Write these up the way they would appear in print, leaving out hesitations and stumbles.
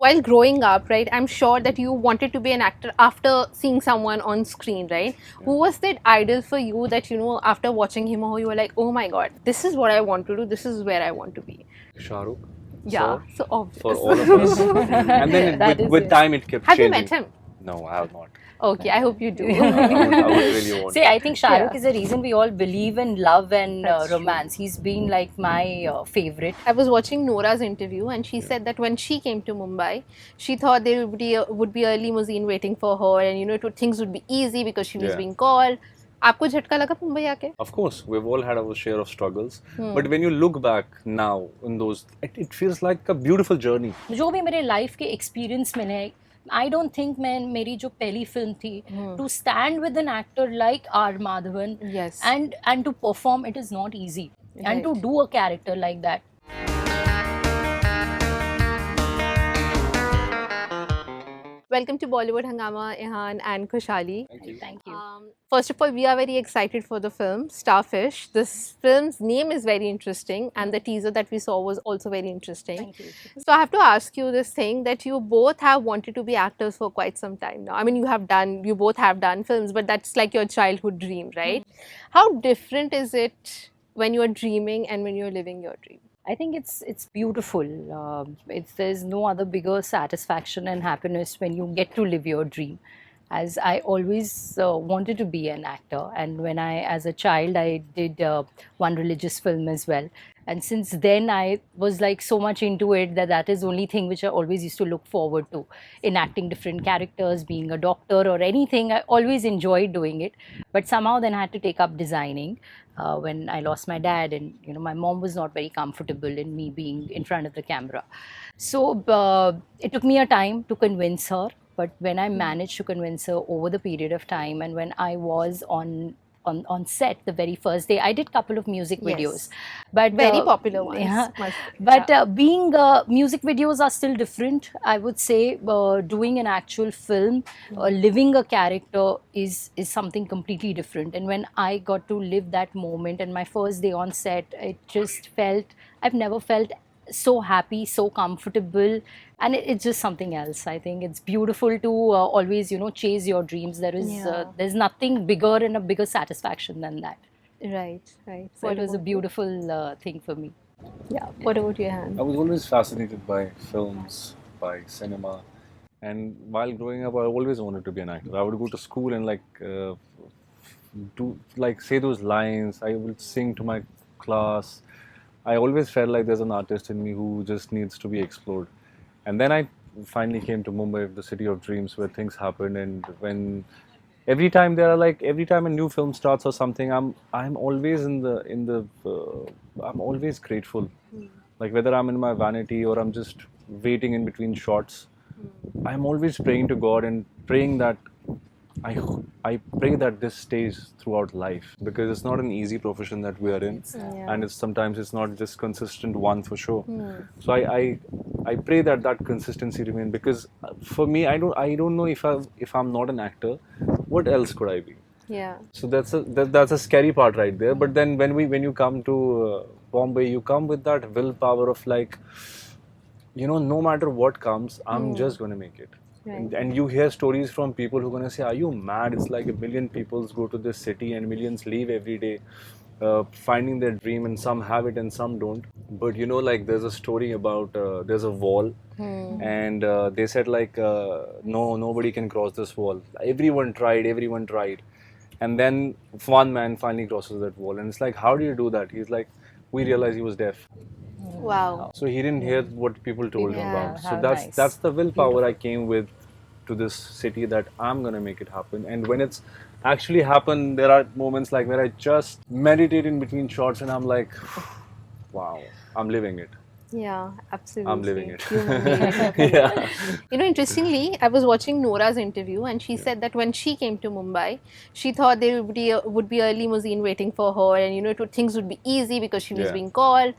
While growing up, right, I'm sure that you wanted to be an actor after seeing someone on screen, right? Who was that idol for you that, after watching him or her, you were like, oh my God, this is what I want to do, this is where I want to be? Shahrukh, Yeah, sir, so for obvious. all of us. And then That is with it. time it kept Have you changing. met him? No, I have not. Okay, I hope you do. I would really want See, to. I think Shah Rukh Yeah. is the reason we all believe in love and That's true. romance. He's been like my favorite. I was watching Nora's interview, and she said that when she came to Mumbai, she thought there would be a limousine waiting for her, and things would be easy because she was Yeah. being called. आपको झटका लगा मुंबई आके? Of course, we've all had our share of struggles. Hmm. But when you look back now in those, it feels like a beautiful journey. जो भी मेरे life के experience मैंने I don't think मैं मेरी जो पहली फिल्म थी to stand with an actor like R Madhavan Yes. And to perform it is not easy and to Right. Do a character like that. Welcome to Bollywood, Hungama, Ehan, and Khushali. Thank you. First of all, we are very excited for the film Starfish. This film's name is very interesting, and the teaser that we saw was also very interesting. Thank you. So I have to ask you this thing that you both have wanted to be actors for quite some time now. I mean, you both have done films, but that's like your childhood dream, right? How different is it when you're dreaming and when you're living your dream? I think it's beautiful. There's no other bigger satisfaction and happiness when you get to live your dream. As I always wanted to be an actor, and when as a child, I did one religious film as well. And since then, I was like so much into it that is the only thing which I always used to look forward to. Enacting different characters, being a doctor or anything, I always enjoyed doing it. But somehow then I had to take up designing when I lost my dad, and my mom was not very comfortable in me being in front of the camera. So it took me a time to convince her, but when I managed to convince her over the period of time, and when I was on set the very first day, I did couple of music Yes. videos, but Very popular ones. yeah. must say. But Yeah. being music videos are still different. I would say doing an actual film, living a character is something completely different. And when I got to live that moment, and my first day on set, it just felt I've never felt so happy, so comfortable, and it's just something else. I think it's beautiful to always chase your dreams. Yeah. There's nothing bigger and a bigger satisfaction than that. Right, right. So What it was a about you? beautiful thing for me. Yeah. What about your hand? I was always fascinated by films, by cinema. And while growing up, I always wanted to be an actor. I would go to school and say those lines. I would sing to my class. I always felt like there's an artist in me who just needs to be explored. And then I finally came to Mumbai, the city of dreams, where things happen. And when every time a new film starts or something, I'm always I'm always grateful. Like whether I'm in my vanity or I'm just waiting in between shots, I'm always praying to God and praying that I pray that this stays throughout life, because it's not an easy profession that we are in, Yeah. and sometimes it's not just consistent one for sure. So I pray that consistency remain, because for me I don't know if I'm not an actor, what else could I be? Yeah. So that's a scary part right there. But then when you come to Bombay, you come with that willpower of like, no matter what comes, I'm just going to make it. Right. And you hear stories from people who are going to say, are you mad? It's like a million people go to this city and millions leave every day finding their dream, and some have it and some don't. But like there's a story about there's a wall, and they said like, no, nobody can cross this wall. Everyone tried. And then one man finally crosses that wall, and it's like, how do you do that? He's like, we realized he was deaf. Wow. So he didn't hear what people told him Yeah, about. So how that's nice. that's the willpower I came with to this city, that I'm gonna make it happen. And when it's actually happened, there are moments like where I just meditate in between shots and I'm like, wow, I'm living it. Yeah, absolutely. I'm living it. Human being. Yeah. Interestingly, I was watching Nora's interview, and she said that when she came to Mumbai, she thought there would be a limousine waiting for her, and things would be easy because she was Yeah. being called.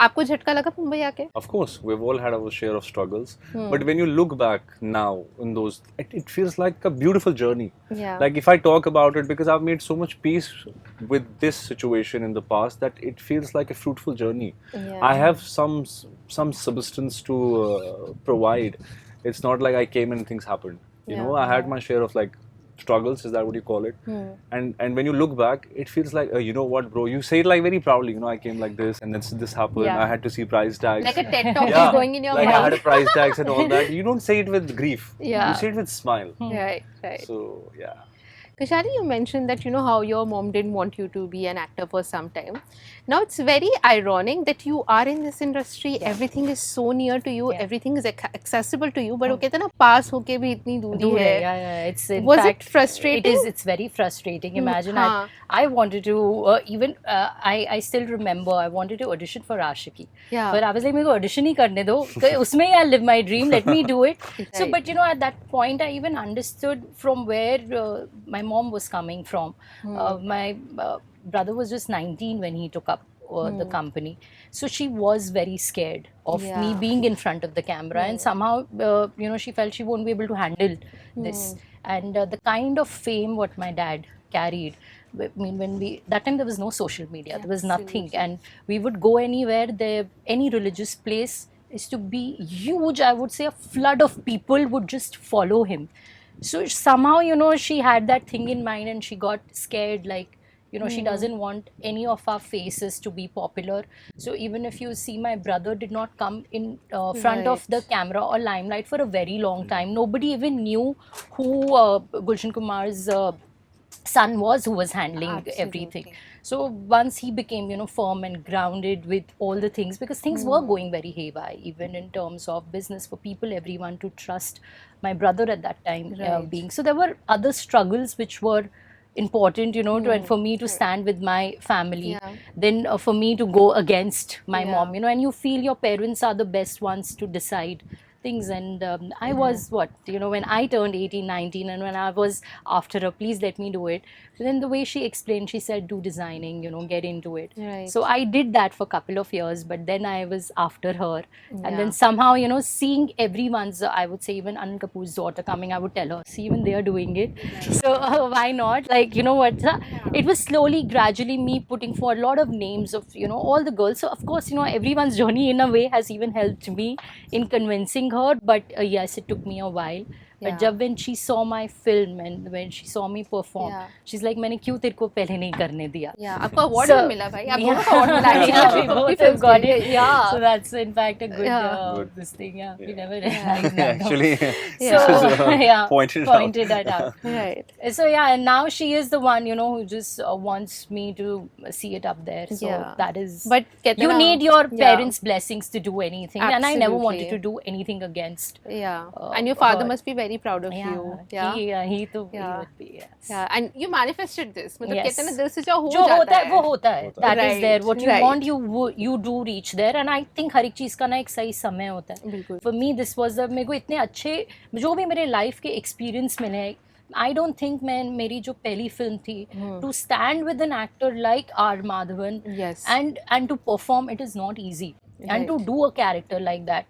आपको झटका लगा मुंबई आके? Of course, we've all had our share of struggles. But when you look back now in those, it feels like a beautiful journey. Yeah. Like if I talk about it, because I've made so much peace with this situation in the past, that it feels like a fruitful journey. Yeah. I have some substance to provide, It's not like I came and things happened. You know, I had my share of like struggles. Is that what you call it? And when you look back, it feels like, you know what, bro? You say it like very proudly. You know, I came like this, and then this happened. Yeah. I had to see price tags. Like a TED talk Yeah. is going in your like mind. I had a price tags and all that. You don't say it with grief. Yeah. You say it with smile. Right, right. So yeah. Khushali, you mentioned that you know how your mom didn't want you to be an actor for some time. Now it's very ironic that you are in this industry. Everything is so near to you. Everything is accessible to you. But वो कहते हैं ना पास होके भी इतनी दूरी है. Yeah. It's in Was fact, it frustrating? It's very frustrating. Imagine I wanted to even I still remember I wanted to audition for Ashiki. Yeah. But I was like, मेरे को audition ही करने दो. उसमें ही I'll live my dream. Let me do it. So, Right. but you know, at that point, I even understood from where my mom was coming from. My brother was just 19 when he took up the company, so she was very scared of me being in front of the camera, and somehow you know, she felt she won't be able to handle this. And the kind of fame what my dad carried, I mean, when we that time there was no social media, there was nothing, and we would go anywhere, there any religious place is to be huge. I would say a flood of people would just follow him. So somehow, you know, she had that thing in mind, and she got scared, like, you know, she doesn't want any of our faces to be popular. So even if you see, my brother did not come in front of the camera or limelight for a very long time. Nobody even knew who Gulshan Kumar's son was, who was handling everything. So once he became, you know, firm and grounded with all the things, because things were going very haywire, even in terms of business, for people, everyone to trust my brother at that time being. So there were other struggles which were important, you know, to, and for me to stand with my family, then for me to go against my mom, you know, and you feel your parents are the best ones to decide things. And I was what, you know, when I turned 18, 19, and when I was after her, please let me do it. Then the way she explained, she said, do designing, you know, get into it. So I did that for a couple of years, but then I was after her. And then somehow, you know, seeing everyone's, I would say even Anil Kapoor's daughter coming, I would tell her, see, even they are doing it. So why not? Like, you know what, it was slowly, gradually me putting for a lot of names of, you know, all the girls. So of course, you know, everyone's journey in a way has even helped me in convincing her. But yes, it took me a while. But जब when she saw my film and when she saw me perform, she's like, मैंने क्यों तेरे को पहले नहीं करने दिया? आपको award भी मिला भाई. आप दोनों को award मिला. We both have got it. Yeah. So that's in fact a good this thing. Yeah. We never realized that. Actually, yeah. pointed that out. Right. So yeah, and now she is the one, you know, who just wants me to see it up there. So that is. But you need your parents' blessings to do anything, and I never wanted Absolutely. to do anything against. And your father must be very proud of you. He would be. Yes. And you manifested this. मतलब Yes. कहते हैं ना, दिल से जो हो जो होता जाता है वो होता है. That is Right, there. What you right. want, you do reach there. And I think हर एक चीज का ना एक सही समय होता है. बिल्कुल. For me, this was मेरे को इतने अच्छे जो भी मेरे लाइफ के एक्सपीरियंस मिले हैं. I don't think मेरी जो पहली फिल्म थी, to stand with an actor like R. Madhavan, Yes. and to perform, it is not easy. And to do a character like that,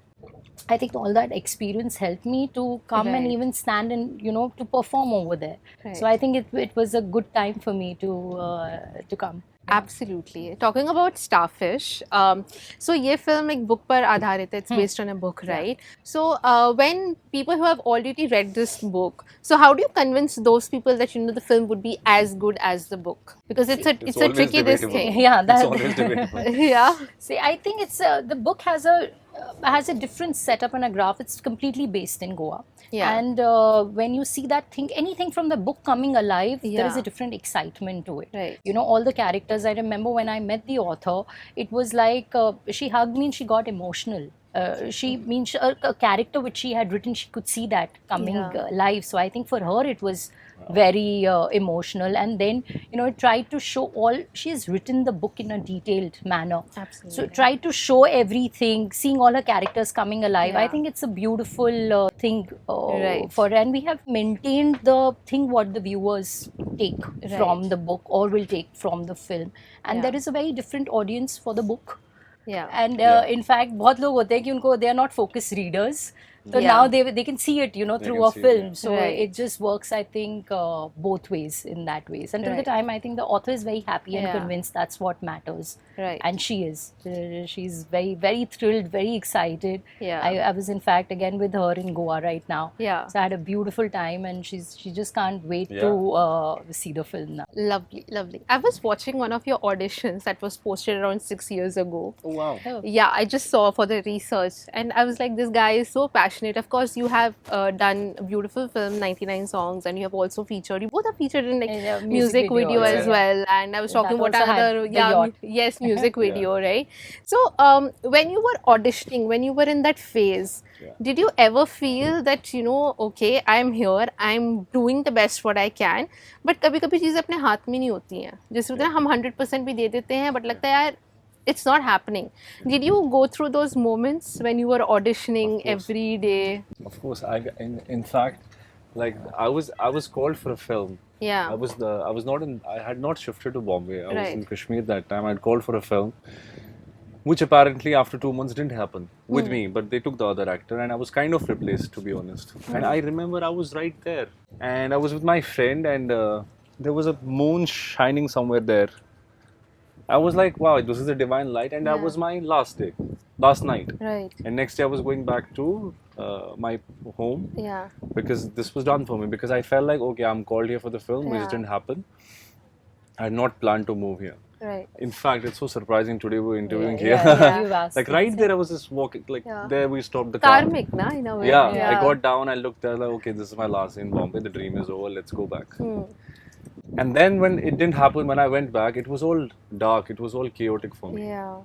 I think all that experience helped me to come and even stand and, you know, to perform over there. So I think it was a good time for me to come. Absolutely. Talking about Starfish, so ये film एक book पर आधारित है. It's based on a book, right? So when people who have already read this book, so how do you convince those people that, you know, the film would be as good as the book? Because it's a always tricky this debatable. thing. Yeah, It's always debatable. Yeah. See, I think it's the book has a different setup and a graph. It's completely based in Goa. Yeah. And when you see that thing, anything from the book coming alive, there is a different excitement to it. Right. You know, all the characters. I remember when I met the author, it was like she hugged me and she got emotional. She means a character which she had written, she could see that coming live. So I think for her it was very emotional. And then, you know, it tried to show all, she has written the book in a detailed manner. Absolutely. So it tried to show everything, seeing all her characters coming alive. I think it's a beautiful thing for, and we have maintained the thing what the viewers take from the book or will take from the film. And there is a very different audience for the book. Yeah. And in fact, बहुत लोग होते हैं कि उनको they are not focused readers. So now they can see it, you know, through a film. So it just works, I think, both ways in that ways. Until the time, I think the author is very happy and convinced that's what matters. Right. And she is. She's very, very thrilled, very excited. Yeah. I was in fact again with her in Goa right now. Yeah. So I had a beautiful time, and she just can't wait Yeah. to see the film now. Lovely, lovely. I was watching one of your auditions that was posted around 6 years ago. Oh wow. Oh. Yeah, I just saw for the research, and I was like, this guy is so passionate. Of course, you have done a beautiful film, 99 songs, and you have also featured. You both are featured in like In a music video also, as yeah. well. And I was That talking about also had another, the yeah, yacht. yes, music Yeah. video, right? So, when you were auditioning, when you were in that phase, Yeah. did you ever feel that okay, I'm here, I'm doing the best what I can, but कभी-कभी चीजें अपने हाथ में नहीं होती हैं. जैसे होता है ना, हम 100% भी दे देते हैं, but लगता है यार, it's not happening. Did you go through those moments when you were auditioning Of course. every day? Of course, in fact, like I was called for a film. Yeah. I had not shifted to Bombay. I was Right. in Kashmir that time. I'd called for a film, which apparently after 2 months didn't happen with me, but they took the other actor, and I was kind of replaced, to be honest. And I remember I was right there, and I was with my friend, and there was a moon shining somewhere there. I was like, wow, this is a divine light, and that Yeah. was my last night. Right. And next day I was going back to my home Yeah. because this was done for me, because I felt like, okay, I'm called here for the film, which Yeah. didn't happen. I had not planned to move here. Right. In fact, it's so surprising today we're interviewing Yeah, here. yeah, you've asked Like me. right there, I was just walking, like Yeah. there we stopped the car. Karmic, na, in a way. Yeah, I got down, I looked there, like, okay, this is my last day in Bombay, the dream is over, let's go back. Hmm. And then when it didn't happen, when I went back, it was all dark, it was all chaotic for me. Yeah.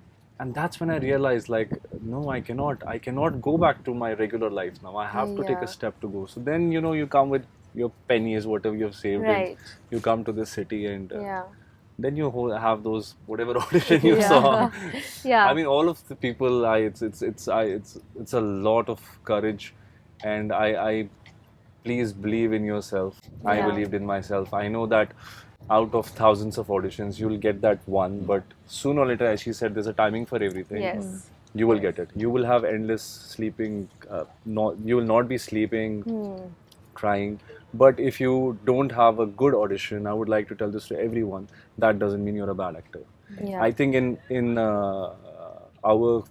And that's when I realized, like, no, I cannot go back to my regular life now. I have to take Yeah. a step to go. So then, you come with your pennies, whatever you've saved, Right. and you come to this city, and Yeah. then you have those whatever audition you Yeah. saw. Yeah. I mean, all of the people, it's a lot of courage, and I please believe in yourself. I Yeah. believed in myself. I know that out of thousands of auditions, you'll get that one, but sooner or later, as she said, there's a timing for everything. Yes. You will get it. You will have endless sleeping. You will not be sleeping, crying. But if you don't have a good audition, I would like to tell this to everyone. That doesn't mean you're a bad actor. Yeah. I think in our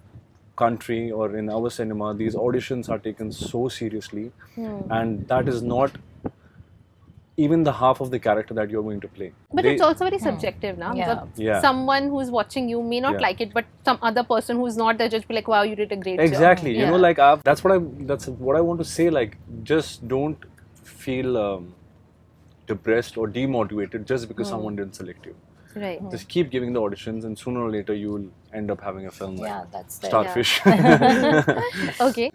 country or in our cinema, these auditions are taken so seriously, and that is not even the half of the character that you're going to play. But it's also very subjective now. Yeah. Yeah. Someone who's watching you may not Yeah. like it, but some other person who's not there just be like, wow, you did a great job. Exactly. You Yeah. know, like that's what I want to say. Like, just don't feel depressed or demotivated just because someone didn't select you. Right. Just keep giving the auditions, and sooner or later you will end up having a film like Yeah, that's the Starfish. Okay.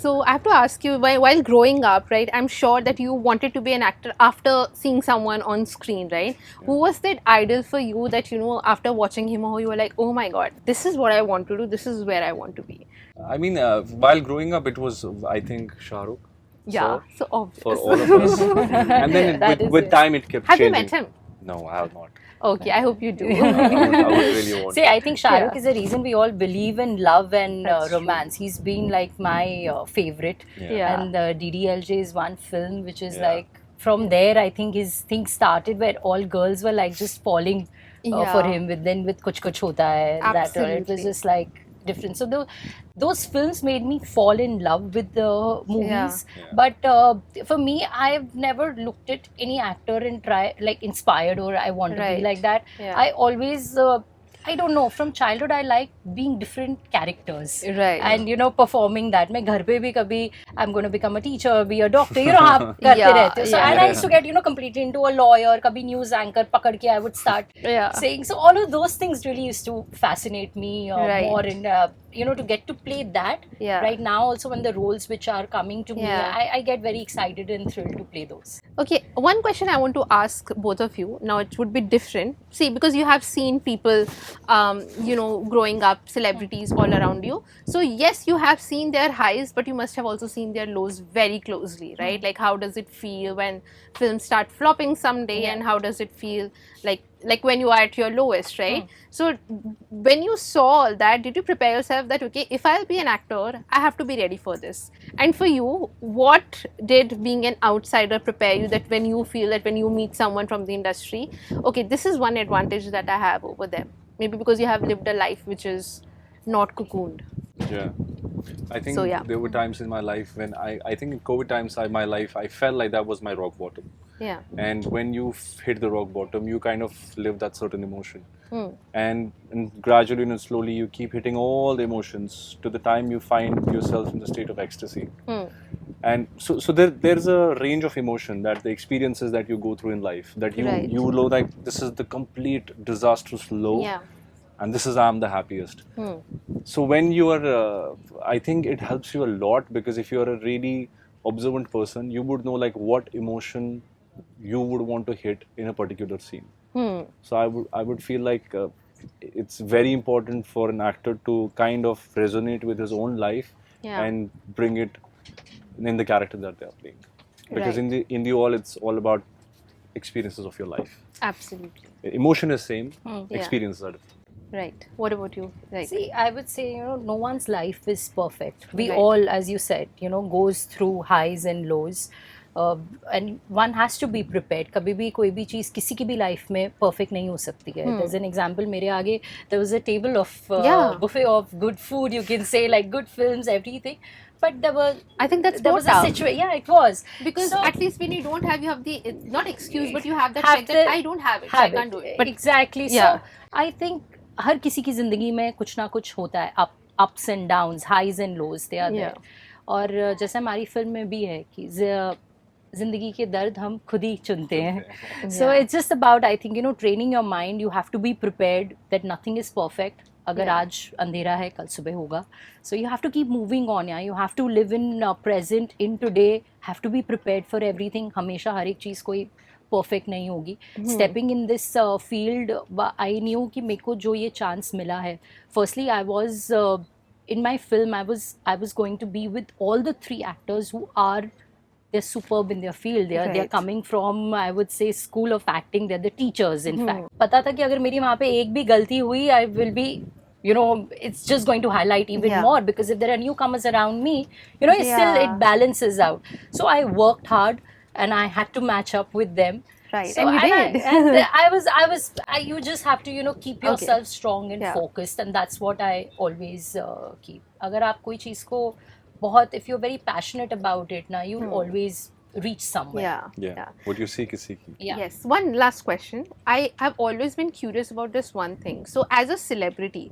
So I have to ask you, while growing up, right, I'm sure that you wanted to be an actor after seeing someone on screen, right? Who was that idol for you that, after watching him or her, you were like, oh my God, this is what I want to do, this is where I want to be? I mean, while growing up, it was, I think, Shah Rukh. Yeah, so obvious. For all of us. And then That is with it. time, it kept Have you changing. met him? No, I have not. Okay, I hope you do. I would really want See, I think Shah Rukh Yeah. is the reason we all believe in love and That's true. romance. He's been like my favorite. Yeah. And DDLJ is one film which is Yeah. like, from there, I think his thing started where all girls were like just falling for Yeah. him. Then with Kuch Kuch Hota Hai, it was Absolutely. just like different. So those films made me fall in love with the movies. Yeah. But for me, I've never looked at any actor and try like inspired or I want to Right. be like that. Yeah. I always I don't know, from childhood I like being different characters. Right. And performing that. मैं घर पे भी कभी I'm going to become a teacher, be a doctor, आप करते Yeah, रहते हो. So yeah. and I used to get completely into a lawyer, कभी news anchor पकड़ के I would start Yeah. saying. So all of those things really used to fascinate me Right. more, and to get to play that Yeah. right now also when the roles which are coming to me, Yeah. I get very excited and thrilled to play those. Okay, one question I want to ask both of you. Now it would be different. See, because you have seen people, growing up, celebrities all around you. So yes, you have seen their highs, but you must have also seen their lows very closely, right? Like, how does it feel when films start flopping someday, Yeah. and how does it feel like when you are at your lowest, right? So when you saw all that, did you prepare yourself that, okay, if I'll be an actor, I have to be ready for this? And for you, what did being an outsider prepare you, that when you feel that when you meet someone from the industry, okay, this is one advantage that I have over them? maybe because you have lived a life which is not cocooned. Yeah. I think So, yeah. there were times in my life when I think in COVID times in my life, I felt like that was my rock bottom. Yeah. And when you hit the rock bottom, you kind of live that certain emotion. And gradually and slowly you keep hitting all the emotions to the time you find yourself in the state of ecstasy. And so there's a range of emotion, that the experiences that you go through in life, that Right. you know like this is the complete disastrous low, Yeah. and this is I'm the happiest. So when you are, I think it helps you a lot, because if you are a really observant person, you would know like what emotion you would want to hit in a particular scene. So I would feel like it's very important for an actor to kind of resonate with his own life Yeah. and bring it in the character that they are playing, because Right. in the all it's all about experiences of your life. Absolutely. Emotion is same, Yeah. experiences are different. Right. What about you? Right. See, I would say, no one's life is perfect. We Right. all, as you said, goes through highs and lows. And one has to be prepared. कभी भी कोई भी चीज़ किसी की भी life में perfect नहीं हो सकती है. There's an example मेरे आगे, there was a table of Yeah. buffet of good food, you can say, like good films, everything. But there that's was a tough. situation. Yeah, it was. Because So- at least when you don't have, you have the not excuse, but you have that Have check that the- I don't have it, so I have can't do it. But exactly. Yeah. So I think हर किसी की जिंदगी में कुछ ना कुछ होता है, ups and downs, highs and lows, they are there. और जैसे हमारी फिल्म में भी है कि जिंदगी के दर्द हम खुद ही चुनते हैं. So it's just about, I think, training your mind. You have to be prepared that nothing is perfect. अगर आज अंधेरा है कल सुबह होगा. So you have to keep moving on. Yeah, you have to live in present, in today. Have to be prepared for everything. हमेशा हर एक चीज़ कोई परफेक्ट नहीं होगी. Stepping in this field, I knew कि मेरे को जो ये चांस मिला है, firstly I was in my film, I was going to be with all the 3 actors who are, they're superb in their field. They're Right. coming from, I would say, school of acting. They're the teachers, in fact. पता था कि अगर मेरी वहाँ पे एक भी गलती हुई, I will be, it's just going to highlight even Yeah. more, because if there are newcomers around me, it's still, Yeah. it balances out. So I worked hard and I had to match up with them. Right. So And you did. you just have to, keep yourself strong and Yeah. focused, and that's what I always keep. अगर आप कोई चीज़ को बहुत, if you're very passionate about it, now you'll always reach somewhere. Yeah. What you seek is seeking. Yeah. Yes. One last question. I have always been curious about this one thing. So, as a celebrity,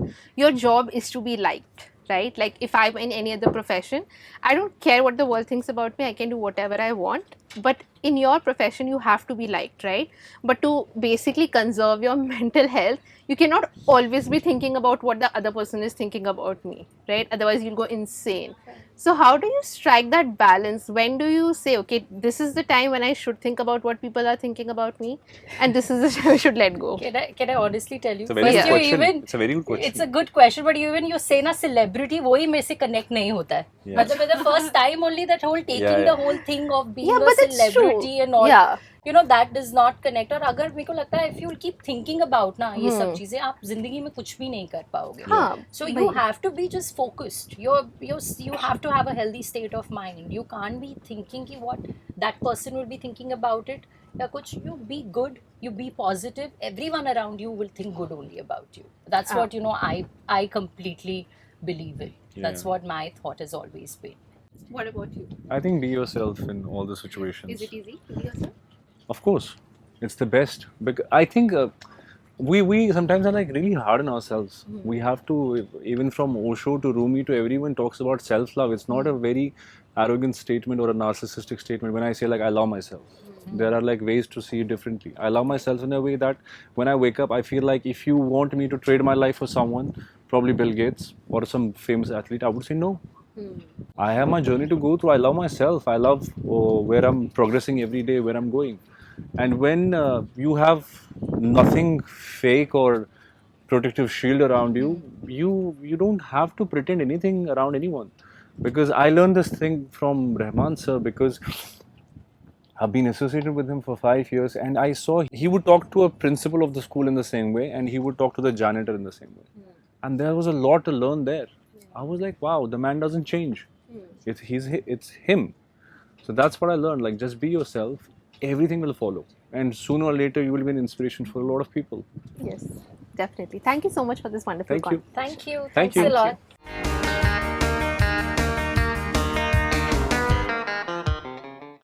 your job is to be liked, right? Like, if I'm in any other profession, I don't care what the world thinks about me. I can do whatever I want. But in your profession, you have to be liked, right? But to basically conserve your mental health, you cannot always be thinking about what the other person is thinking about me, right? Otherwise, you'll go insane. So how do you strike that balance? When do you say, okay, this is the time when I should think about what people are thinking about me, and this is the time I should let go? Can I honestly tell you? It's a very First good you question. even- It's a very good question. It's a good question, but even you say na celebrity, वही में से connect नहीं होता है. Yeah. मतलब the first time only that whole taking Yeah, the yeah. whole thing of being Yeah, a but it's celebrity true. and all. Yeah. That does not connect. और अगर मेरे को लगता है if you keep thinking about ना ये सब चीजें, आप जिंदगी में कुछ भी नहीं कर पाओगे. हाँ, So you have to be just focused. You have to have a healthy state of mind. You can't be thinking कि what that person will be thinking about it. या कुछ, you be good, you be positive. Everyone around you will think good only about you. That's what I completely believe in. That's Yeah. what my thought has always been. What about you? I think be yourself in all the situations. Is it easy to be yourself? Of course, it's the best. Because I think we sometimes are like really hard on ourselves. We have to, even from Osho to Rumi to everyone talks about self-love. It's not a very arrogant statement or a narcissistic statement when I say like I love myself. There are like ways to see it differently. I love myself in a way that when I wake up, I feel like if you want me to trade my life for someone, probably Bill Gates or some famous athlete, I would say no. I have my journey to go through. I love myself. I love where I'm progressing every day, where I'm going. And when you have nothing fake or protective shield around you, you don't have to pretend anything around anyone. Because I learned this thing from Rahman sir, because I've been associated with him for 5 years, and I saw he would talk to a principal of the school in the same way, and he would talk to the janitor in the same way. And there was a lot to learn there. I was like, wow, the man doesn't change. It's him. So that's what I learned. Like, just be yourself. Everything will follow, and sooner or later you will be an inspiration for a lot of people. Yes. Definitely. Thank you so much for this wonderful Thank you. conversation. Thank you. Thank Thanks you. a lot.